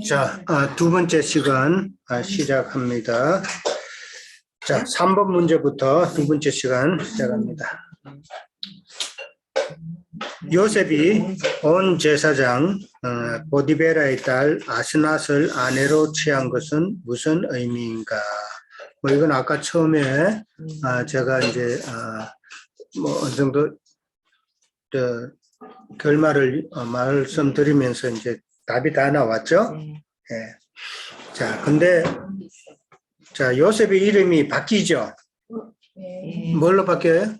자, 두 번째 시간 시작합니다. 자, 3번 문제부터 두 번째 시간 시작합니다. 요셉이 온 제사장 보디베라의 딸 아스낫을 아내로 취한 것은 무슨 의미인가? 뭐 이건 아까 처음에 제가 이제 뭐 어느 정도 결말을 말씀드리면서 이제 답이 다 나왔죠? 네. 자, 근데 자, 요셉의 이름이 바뀌죠? 네. 뭘로 바뀌어요?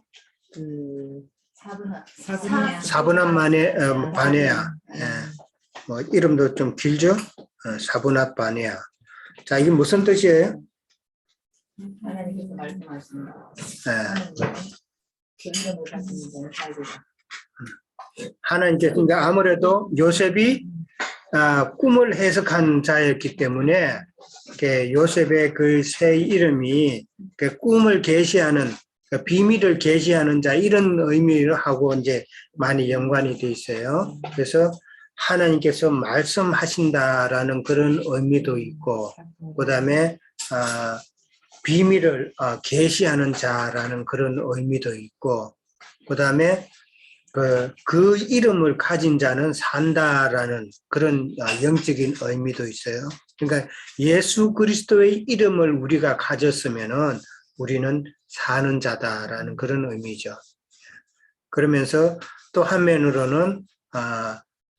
사분한 바네아. 예. 뭐 이름도 좀 길죠? 사분한 바네아. 자, 이게 무슨 뜻이에요? 하나님께서 말씀하십니다. 하나님께서 그러니까 아무래도 요셉이 꿈을 해석한 자였기 때문에 요셉의 그 새 이름이 그 꿈을 계시하는 그 비밀을 계시하는 자 이런 의미를 하고 이제 많이 연관이 돼 있어요. 그래서 하나님께서 말씀하신다라는 그런 의미도 있고, 그다음에 비밀을 계시하는 자라는 그런 의미도 있고, 그다음에 그 이름을 가진 자는 산다라는 그런 영적인 의미도 있어요. 그러니까 예수 그리스도의 이름을 우리가 가졌으면은 우리는 사는 자다라는 그런 의미죠. 그러면서 또 한면으로는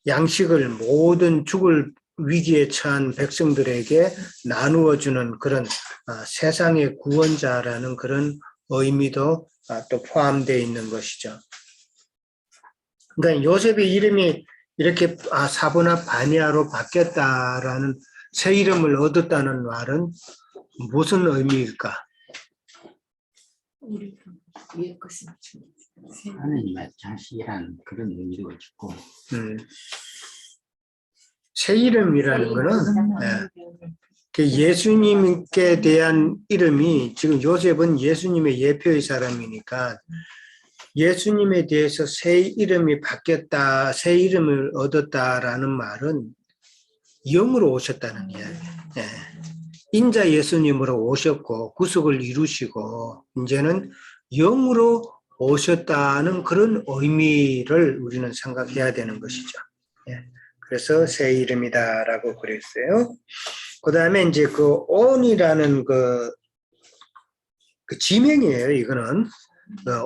양식을 모든 죽을 위기에 처한 백성들에게 나누어 주는 그런 세상의 구원자라는 그런 의미도 또 포함되어 있는 것이죠. 그러니까 요셉의 이름이 이렇게 사브나 바니아로 바뀌었다라는 새 이름을 얻었다는 말은 무슨 의미일까? 하나님의 자식이란 그런 의미도 있고, 새 이름이라는 거는 예수님께 대한 이름이, 지금 요셉은 예수님의 예표의 사람이니까 예수님에 대해서 새 이름이 바뀌었다, 새 이름을 얻었다라는 말은 영으로 오셨다는 이야기. 인자 예수님으로 오셨고 구속을 이루시고 이제는 영으로 오셨다는 그런 의미를 우리는 생각해야 되는 것이죠. 그래서 새 이름이다라고 그랬어요. 그 다음에 이제 그 온이라는 그 지명이에요. 이거는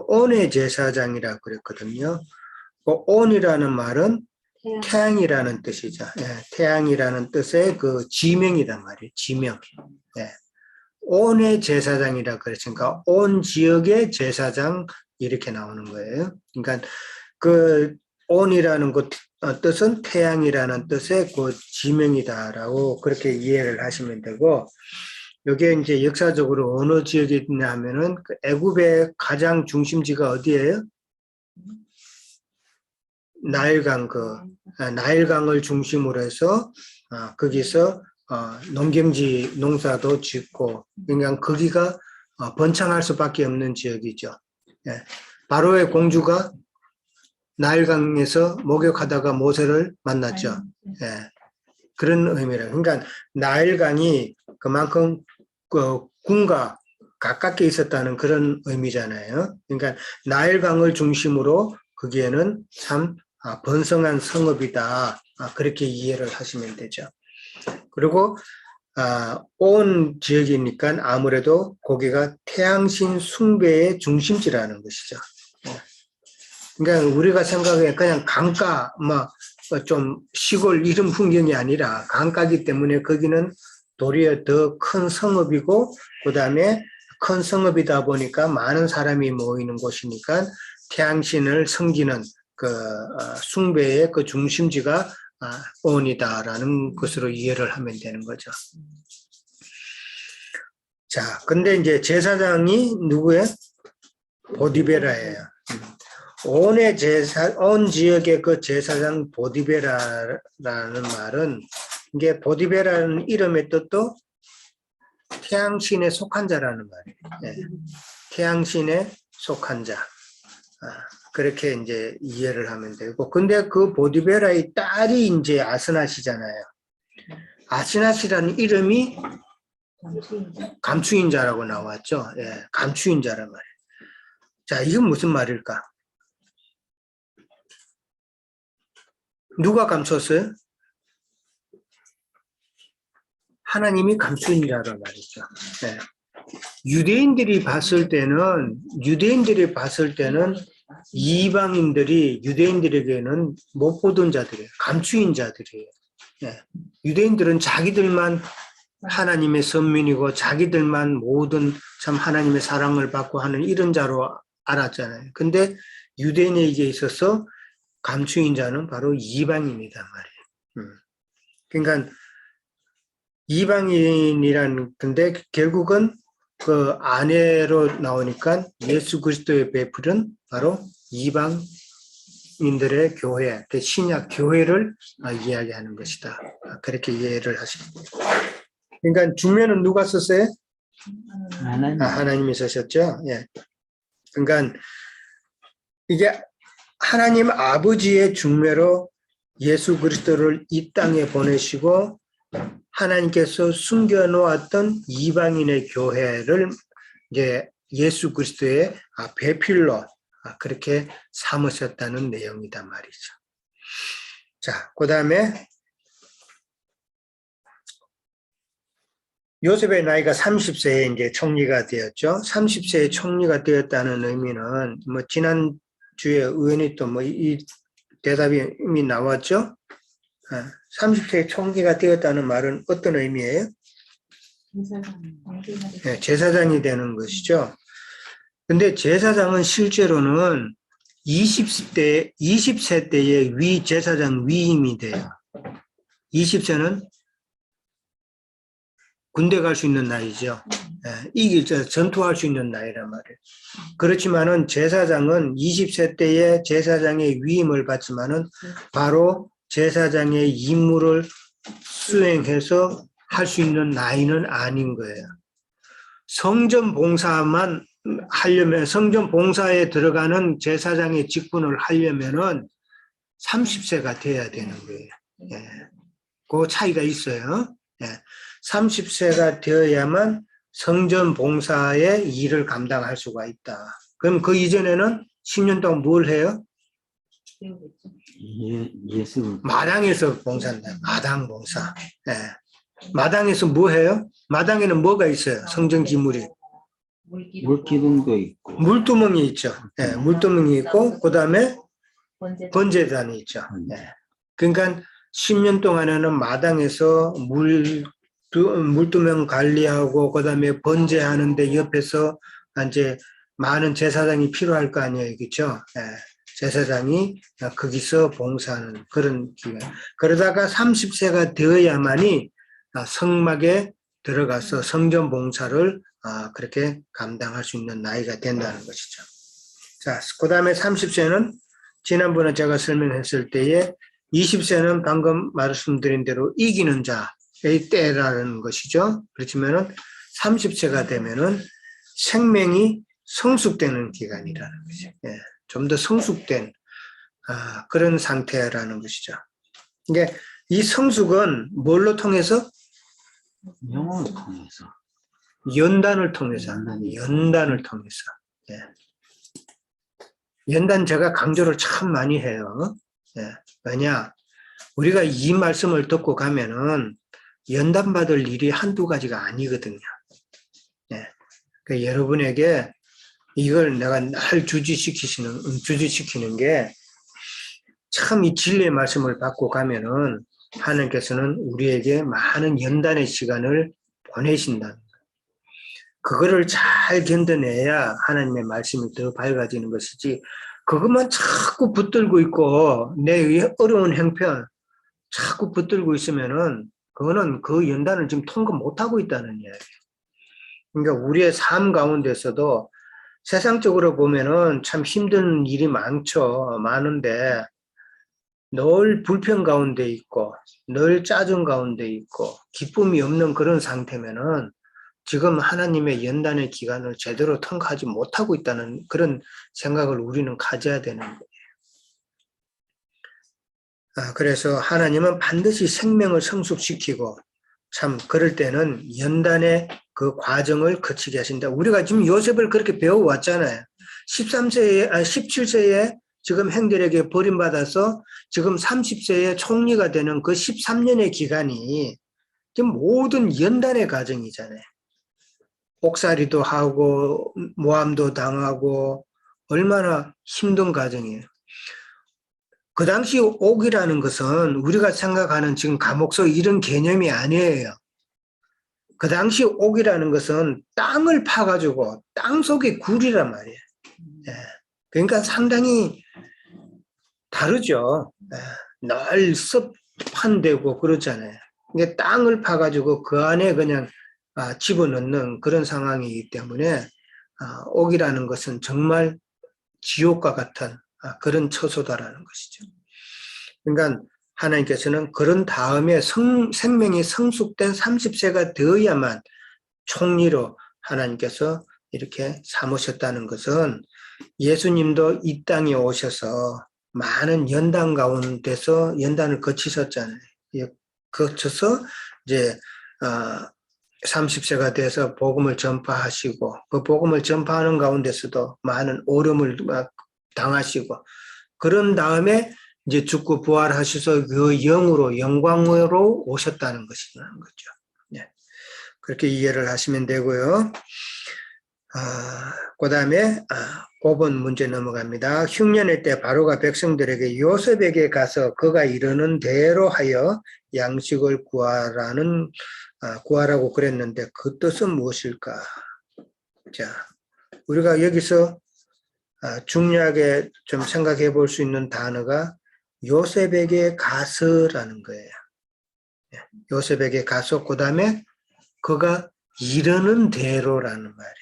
온의 제사장이라고 그랬거든요. 그 온이라는 말은 태양이라는 뜻이죠. 태양이라는 뜻의 그 지명이란 말이에요. 지명. 온의 제사장이라고 그랬으니까 온 지역의 제사장 이렇게 나오는 거예요. 그러니까 그 온이라는 그 뜻은 태양이라는 뜻의 그 지명이다라고 그렇게 이해를 하시면 되고, 여기에 이제 역사적으로 어느 지역에 있냐 하면은 그 애굽의 가장 중심지가 어디예요? 나일강, 나일강을 중심으로 해서 거기서 농경지 농사도 짓고, 그러니까 거기가 번창할 수밖에 없는 지역이죠. 바로의 공주가 나일강에서 목욕하다가 모세를 만났죠. 그런 의미라. 그러니까 나일강이 그만큼 군과 가깝게 있었다는 그런 의미잖아요. 그러니까 나일강을 중심으로 거기에는 참 번성한 성읍이다. 그렇게 이해를 하시면 되죠. 그리고 온 지역이니까 아무래도 거기가 태양신 숭배의 중심지라는 것이죠. 그러니까 우리가 생각해 그냥 강가, 좀 시골 이런 풍경이 아니라 강가기 때문에 거기는 도리어 더 큰 성읍이고, 그 다음에 큰 성읍이다 보니까 많은 사람이 모이는 곳이니까 태양신을 섬기는 그 숭배의 그 중심지가 온이다라는 것으로 이해를 하면 되는 거죠. 자, 근데 이제 제사장이 누구예요? 보디베라예요. 온 지역의 그 제사장 보디베라라는 말은, 이게 보디베라는 이름의 뜻도 태양신에 속한 자라는 말이에요. 태양신에 속한 자. 그렇게 이제 이해를 하면 되고, 근데 그 보디베라의 딸이 이제 아스낫이잖아요. 아스낫이라는 이름이 감추인자. 감추인자라고 나왔죠. 예, 감추인자란 말이에요. 자, 이건 무슨 말일까? 누가 감췄어요? 하나님이 감추인자란 말이죠. 예. 유대인들이 봤을 때는 이방인들이 유대인들에게는 못 보던 자들이에요. 감추인 자들이에요. 예. 유대인들은 자기들만 하나님의 선민이고 자기들만 모든 참 하나님의 사랑을 받고 하는 이런 자로 알았잖아요. 근데 유대인에게 있어서 감추인 자는 바로 이방인이란 말이에요. 그러니까 이방인이란 근데 결국은 그 아내로 나오니까 예수 그리스도의 베풀은 바로 이방인들의 교회, 그 신약 교회를 이야기하는 것이다. 그렇게 이해를 하십니다. 그러니까 중매는 누가 썼어요? 하나님이 쓰셨죠. 예. 그러니까 이게 하나님 아버지의 중매로 예수 그리스도를 이 땅에 보내시고 하나님께서 숨겨놓았던 이방인의 교회를 이제 예수 그리스도의 배필로 그렇게 삼으셨다는 내용이단 말이죠. 자, 그 다음에 요셉의 나이가 30세에 이제 총리가 되었죠. 30세에 총리가 되었다는 의미는 뭐 지난 주에 의원이 또 뭐 이 대답이 이미 나왔죠. 30세에 총리가 되었다는 말은 어떤 의미예요? 네, 제사장이 되는 것이죠. 근데 제사장은 실제로는 20세 때에 제사장 위임이 돼요. 20세는 군대 갈 수 있는 나이죠. 이길 때 전투할 수 있는 나이란 말이에요. 그렇지만은 제사장은 20세 때에 제사장의 위임을 받지만은 바로 제사장의 임무를 수행해서 할 수 있는 나이는 아닌 거예요. 성전 봉사만 하려면, 성전 봉사에 들어가는 제사장의 직분을 하려면은 30세가 돼야 되는 거예요. 예. 그 차이가 있어요. 예. 30세가 되어야만 성전 봉사의 일을 감당할 수가 있다. 그럼 그 이전에는 10년 동안 뭘 해요? 예수 마당에서 봉사한다. 마당 봉사. 예. 마당에서 뭐 해요? 마당에는 뭐가 있어요? 성전 기물이. 물기둥도 있고 물두멍이 있죠. 예. 물두멍이 있고, 그 다음에 번제단이 있죠. 예. 그러니까 10년 동안에는 마당에서 물두멍 관리하고, 그 다음에 번제하는데 옆에서 이제 많은 제사장이 필요할 거 아니에요. 그렇죠? 예. 제사장이 거기서 봉사하는 그런 기간. 그러다가 30세가 되어야만이 성막에 들어가서 성전 봉사를 그렇게 감당할 수 있는 나이가 된다는 것이죠. 자, 그 다음에 30세는 지난번에 제가 설명했을 때에 20세는 방금 말씀드린 대로 이기는 자의 때라는 것이죠. 그렇지만은 30세가 되면은 생명이 성숙되는 기간이라는 거죠. 예, 좀 더 성숙된 그런 상태라는 것이죠. 이게 이 성숙은 뭘로 통해서? 영혼을 통해서 연단을 통해서. 예. 연단 제가 강조를 참 많이 해요. 예. 왜냐? 우리가 이 말씀을 듣고 가면은 연단받을 일이 한두 가지가 아니거든요. 예. 그러니까 여러분에게 이걸 내가 날 주지시키는 게 참 이 진리의 말씀을 받고 가면은 하나님께서는 우리에게 많은 연단의 시간을 보내신다는 거예요. 그거를 잘 견뎌내야 하나님의 말씀이 더 밝아지는 것이지, 그것만 자꾸 붙들고 있고 내 어려운 형편 자꾸 붙들고 있으면은 그거는 그 연단을 지금 통과 못하고 있다는 이야기예요. 그러니까 우리의 삶 가운데서도 세상적으로 보면은 참 힘든 일이 많은데 늘 불평 가운데 있고 늘 짜증 가운데 있고 기쁨이 없는 그런 상태면은 지금 하나님의 연단의 기간을 제대로 통과하지 못하고 있다는 그런 생각을 우리는 가져야 되는 거예요. 그래서 하나님은 반드시 생명을 성숙시키고 참 그럴 때는 연단의 그 과정을 거치게 하신다. 우리가 지금 요셉을 그렇게 배워왔잖아요. 17세에 지금 형들에게 버림받아서 지금 30세에 총리가 되는 그 13년의 기간이 지금 모든 연단의 과정이잖아요. 옥살이도 하고 모함도 당하고 얼마나 힘든 과정이에요. 그 당시 옥이라는 것은 우리가 생각하는 지금 감옥소 이런 개념이 아니에요. 그 당시 옥이라는 것은 땅을 파가지고 땅 속의 굴이란 말이에요. 예. 그러니까 상당히 다르죠. 예. 늘 습한 데고 그렇잖아요. 이게 땅을 파가지고 그 안에 그냥 집어넣는 그런 상황이기 때문에 옥이라는 것은 정말 지옥과 같은 그런 처소다라는 것이죠. 그러니까 하나님께서는 그런 다음에 생명이 성숙된 30세가 되어야만 총리로 하나님께서 이렇게 삼으셨다는 것은 예수님도 이 땅에 오셔서 많은 연단 가운데서 연단을 거치셨잖아요. 거쳐서 이제 30세가 돼서 복음을 전파하시고 그 복음을 전파하는 가운데서도 많은 어려움을 당하시고 그런 다음에 이제 죽고 부활하셔서 그 영으로 영광으로 오셨다는 것이라는 거죠. 네. 그렇게 이해를 하시면 되고요. 그 다음에 5번 문제 넘어갑니다. 흉년의 때 바로가 백성들에게 요셉에게 가서 그가 이르는 대로 하여 양식을 구하라고 그랬는데 그 뜻은 무엇일까? 자, 우리가 여기서 중요하게 좀 생각해 볼 수 있는 단어가 요셉에게 가서라는 거예요. 요셉에게 가서 그 다음에 그가 이르는 대로라는 말이에요.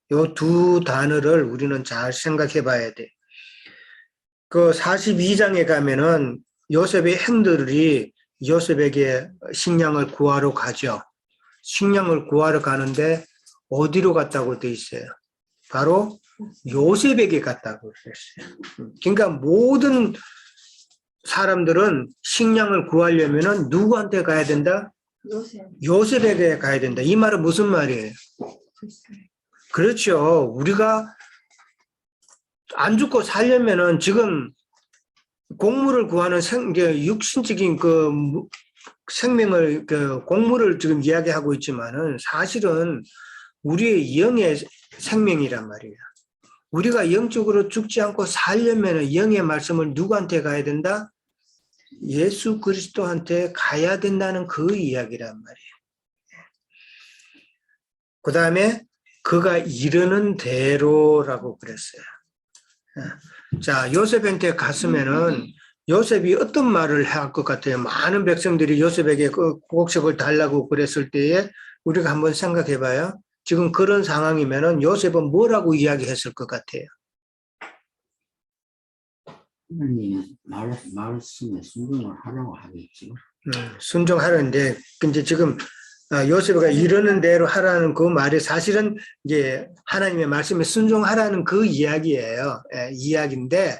이 두 단어를 우리는 잘 생각해 봐야 돼. 그 42장에 가면은 요셉의 형들이 요셉에게 식량을 구하러 가죠. 식량을 구하러 가는데 어디로 갔다고 돼 있어요? 바로 요셉에게 갔다고 그랬어요. 그러니까 모든 사람들은 식량을 구하려면은 누구한테 가야 된다? 요셉에게 가야 된다. 이 말은 무슨 말이에요? 그렇죠. 우리가 안 죽고 살려면은 지금 곡물을 구하는 육신적인 그 생명을 곡물을 지금 이야기하고 있지만은 사실은 우리의 영의 생명이란 말이에요. 우리가 영적으로 죽지 않고 살려면은 영의 말씀을 누구한테 가야 된다? 예수 그리스도한테 가야 된다는 그 이야기란 말이에요. 그 다음에 그가 이르는 대로라고 그랬어요. 자, 요셉한테 갔으면은 요셉이 어떤 말을 할 것 같아요? 많은 백성들이 요셉에게 그 곡식을 달라고 그랬을 때에 우리가 한번 생각해 봐요. 지금 그런 상황이면은 요셉은 뭐라고 이야기했을 것 같아요? 하나님 말씀에 순종을 하라고 하겠지. 순종하는데, 근데 지금 요셉이가 이러는 대로 하라는 그 말이 사실은 이제 하나님의 말씀에 순종하라는 그 이야기예요. 이야기인데,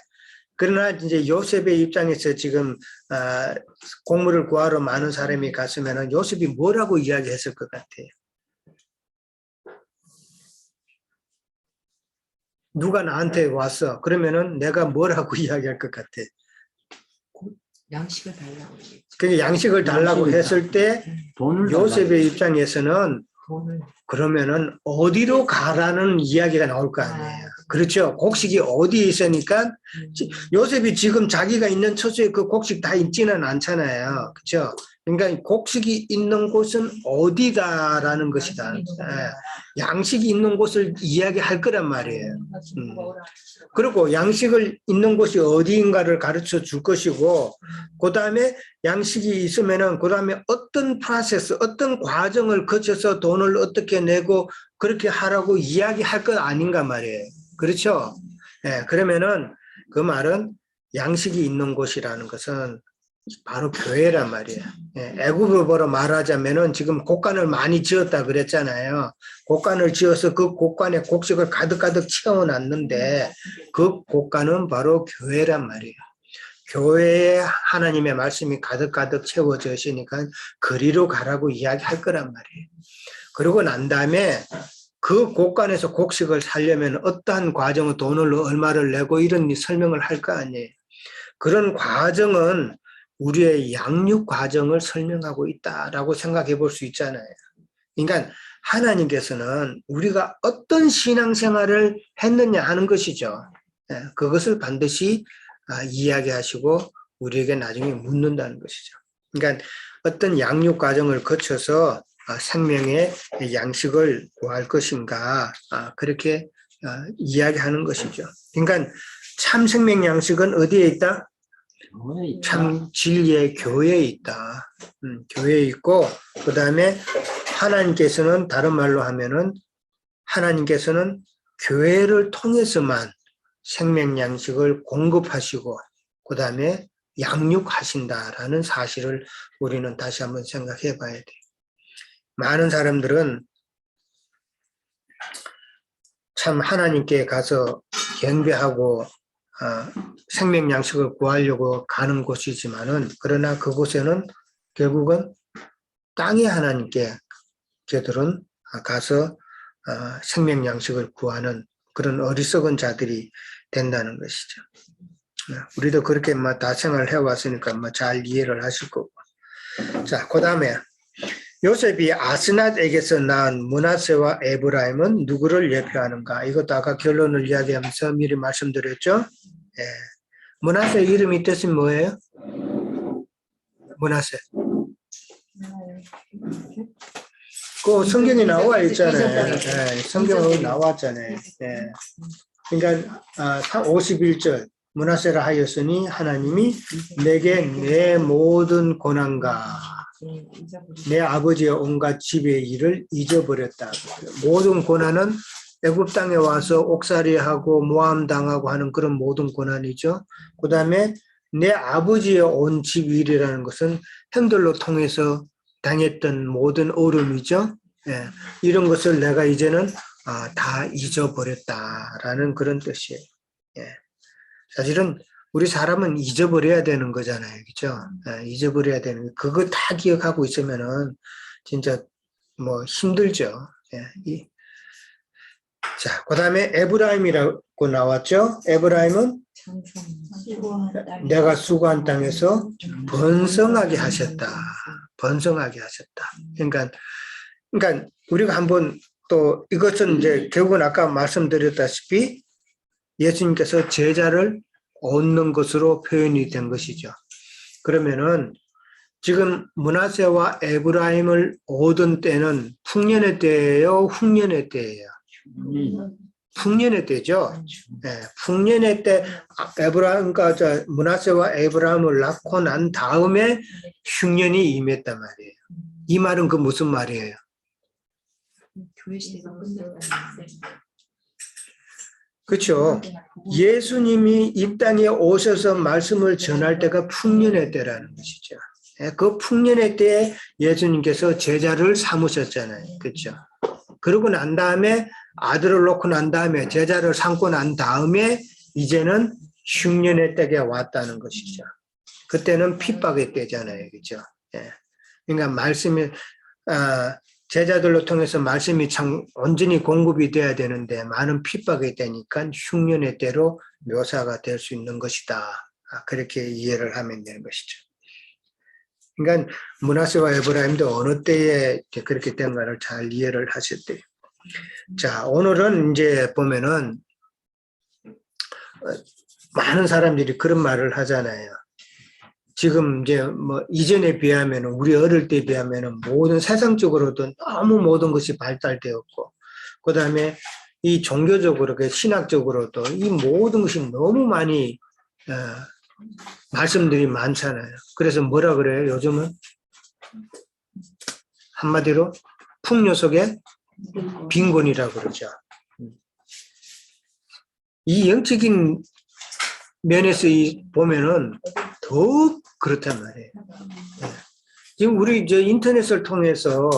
그러나 이제 요셉의 입장에서 지금 곡물을 구하러 많은 사람이 갔으면은 요셉이 뭐라고 이야기했을 것 같아요? 누가 나한테 왔어? 그러면은 내가 뭐라고 이야기할 것 같아? 양식을 달라고. 그 양식을 달라고 했을 때 요셉의 입장에서는 그러면은 어디로 가라는 이야기가 나올 거 아니에요. 그렇죠. 곡식이 어디에 있으니까 요셉이 지금 자기가 있는 처소에 그 곡식 다 있지는 않잖아요. 그렇죠. 그러니까 곡식이 있는 곳은 어디다라는 것이다. 양식이 있는 곳을 이야기할 거란 말이에요. 그리고 양식을 있는 곳이 어디인가를 가르쳐 줄 것이고, 그 다음에 양식이 있으면은 그 다음에 어떤 프로세스, 어떤 과정을 거쳐서 돈을 어떻게 내고 그렇게 하라고 이야기할 것 아닌가 말이에요. 그렇죠? 그러면은 그 말은 양식이 있는 곳이라는 것은 바로 교회란 말이에요. 예, 애굽을 보러 말하자면은 지금 곡간을 많이 지었다 그랬잖아요. 곡간을 지어서 그 곡간에 곡식을 가득가득 채워놨는데 그 곡간은 바로 교회란 말이에요. 교회에 하나님의 말씀이 가득가득 채워져 있으니까 그리로 가라고 이야기할 거란 말이에요. 그러고 난 다음에 그 곡간에서 곡식을 살려면 어떠한 과정을 돈을 얼마를 내고 이런 설명을 할 거 아니에요. 그런 과정은 우리의 양육 과정을 설명하고 있다라고 생각해 볼 수 있잖아요. 그러니까 하나님께서는 우리가 어떤 신앙생활을 했느냐 하는 것이죠. 그것을 반드시 이야기하시고 우리에게 나중에 묻는다는 것이죠. 그러니까 어떤 양육 과정을 거쳐서 생명의 양식을 구할 것인가 그렇게 이야기하는 것이죠. 그러니까 참 생명 양식은 어디에 있다? 참 진리의 교회에 있다. 교회에 있고 그 다음에 하나님께서는 다른 말로 하면은 하나님께서는 교회를 통해서만 생명 양식을 공급하시고 그 다음에 양육하신다라는 사실을 우리는 다시 한번 생각해 봐야 돼요. 많은 사람들은 참 하나님께 가서 경배하고 생명 양식을 구하려고 가는 곳이지만은 그러나 그곳에는 결국은 땅의 하나님께 저들은 가서 생명 양식을 구하는 그런 어리석은 자들이 된다는 것이죠. 우리도 그렇게 다 생활을 해왔으니까 잘 이해를 하실 거고. 자, 그 다음에 요셉이 아스낫에게서 낳은 므낫세와 에브라임은 누구를 예표하는가? 이것도 아까 결론을 이야기하면서 미리 말씀드렸죠. 예. 므낫세 이름이 뜻이 뭐예요? 므낫세. 그 성경에 나와 있잖아요. 예, 성경에 나왔잖아요. 예. 그러니까 51절 므낫세라 하였으니 하나님이 내게 내 모든 고난과 내 아버지의 온갖 집의 일을 잊어버렸다. 모든 고난은 애굽 땅에 와서 옥살이하고 모함 당하고 하는 그런 모든 고난이죠. 그 다음에 내 아버지의 온 집 일이라는 것은 형들로 통해서 당했던 모든 어려움이죠. 예, 이런 것을 내가 이제는 다 잊어버렸다라는 그런 뜻이에요. 예. 사실은 우리 사람은 잊어버려야 되는 거잖아요. 그죠? 잊어버려야 되는, 그거 다 기억하고 있으면은 진짜 힘들죠. 예. 자, 그 다음에 에브라임이라고 나왔죠? 에브라임은 내가 수고한 땅에서 번성하게 하셨다. 번성하게 하셨다. 그러니까 우리가 한번 또 이것은 이제 결국은 아까 말씀드렸다시피 예수님께서 제자를 얻는 것으로 표현이 된 것이죠. 그러면은 지금 므낫세와 에브라임을 얻은 때는 풍년의 때예요, 흉년의 때예요. 풍년의 때죠. 네, 풍년의 때 에브라임과 므낫세와 에브라임을 낳고 난 다음에 흉년이 임했단 말이에요. 이 말은 그 무슨 말이에요? 그렇죠. 예수님이 이 땅에 오셔서 말씀을 전할 때가 풍년의 때라는 것이죠. 그 풍년의 때에 예수님께서 제자를 삼으셨잖아요. 그렇죠. 그러고 난 다음에 아들을 놓고 난 다음에 제자를 삼고 난 다음에 이제는 흉년의 때가 왔다는 것이죠. 그때는 핍박의 때잖아요. 그렇죠. 그러니까 말씀이 제자들로 통해서 말씀이 참 온전히 공급이 돼야 되는데 많은 핍박이 되니까 흉년의 때로 묘사가 될 수 있는 것이다. 그렇게 이해를 하면 되는 것이죠. 그러니까 므낫세와 에브라임도 어느 때에 그렇게 된가를 잘 이해를 하셨대요. 자, 오늘은 이제 보면은 많은 사람들이 그런 말을 하잖아요. 지금 이제 이전에 비하면 우리 어릴 때 비하면 모든 세상적으로도 너무 모든 것이 발달되었고 그 다음에 이 종교적으로 신학적으로도 이 모든 것이 너무 많이 말씀들이 많잖아요. 그래서 뭐라 그래요? 요즘은 한마디로 풍요 속에 빈곤이라고 그러죠. 이 영적인 면에서 보면은 더욱 그렇단 말이에요. 지금 우리 이제 인터넷을 통해서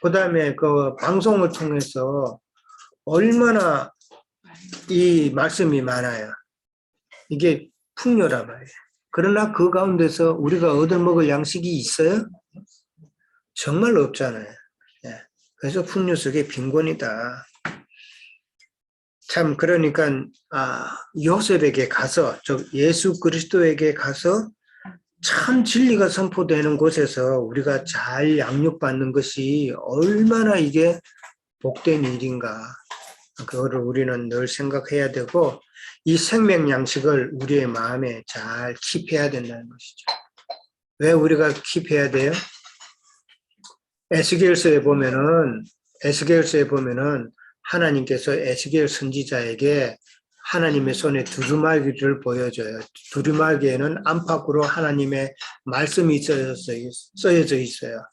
그다음에 그 방송을 통해서 얼마나 이 말씀이 많아요. 이게 풍요란 말이에요. 그러나 그 가운데서 우리가 얻어먹을 양식이 있어요? 정말 없잖아요. 예. 그래서 풍요 속에 빈곤이다. 참 그러니까 요셉에게 가서 즉 예수 그리스도에게 가서 참 진리가 선포되는 곳에서 우리가 잘 양육받는 것이 얼마나 이게 복된 일인가. 그거를 우리는 늘 생각해야 되고 이 생명 양식을 우리의 마음에 잘 킵해야 된다는 것이죠. 왜 우리가 킵해야 돼요? 에스겔서에 보면은 하나님께서 에스겔 선지자에게 하나님의 손에 두루마기를 보여줘요. 두루마기에는 안팎으로 하나님의 말씀이 써여져 있어요.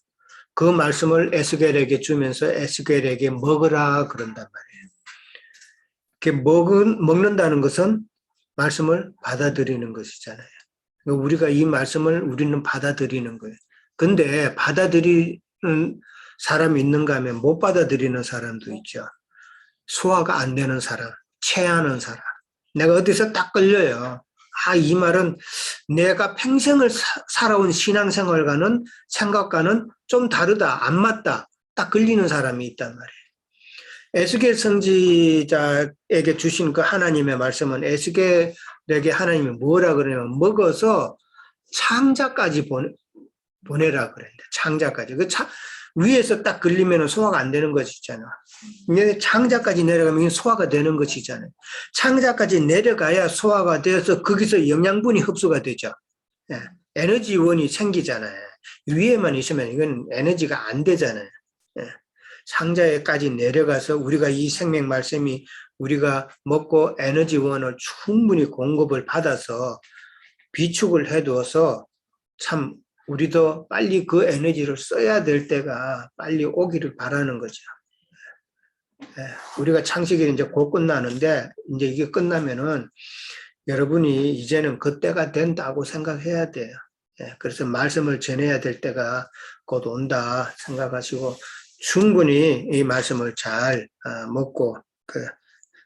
그 말씀을 에스겔에게 주면서 에스겔에게 먹으라 그런단 말이에요. 먹는다는 것은 말씀을 받아들이는 것이잖아요. 우리가 이 말씀을 우리는 받아들이는 거예요. 근데 받아들이는 사람이 있는가 하면 못 받아들이는 사람도 있죠. 소화가 안 되는 사람, 체하는 사람. 내가 어디서 딱 걸려요. 이 말은 내가 평생을 살아온 신앙생활과는 생각과는 좀 다르다, 안 맞다. 딱 걸리는 사람이 있단 말이에요. 에스겔 선지자에게 주신 그 하나님의 말씀은 에스겔에게 하나님이 뭐라 그러냐면 먹어서 창자까지 보내라 그랬는데 창자까지. 위에서 딱 걸리면 소화가 안 되는 것이 있잖아. 창자까지 내려가면 소화가 되는 것이잖아요. 창자까지 내려가야 소화가 되어서 거기서 영양분이 흡수가 되죠. 예, 에너지원이 생기잖아요. 위에만 있으면 이건 에너지가 안 되잖아요. 예, 창자에까지 내려가서 우리가 이 생명 말씀이 우리가 먹고 에너지원을 충분히 공급을 받아서 비축을 해두어서 참 우리도 빨리 그 에너지를 써야 될 때가 빨리 오기를 바라는 거죠. 우리가 창세기는 이제 곧 끝나는데 이제 이게 끝나면은 여러분이 이제는 그때가 된다고 생각해야 돼요. 그래서 말씀을 전해야 될 때가 곧 온다 생각하시고 충분히 이 말씀을 잘 먹고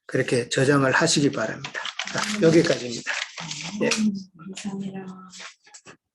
그렇게 저장을 하시기 바랍니다. 여기까지입니다. 감사합니다.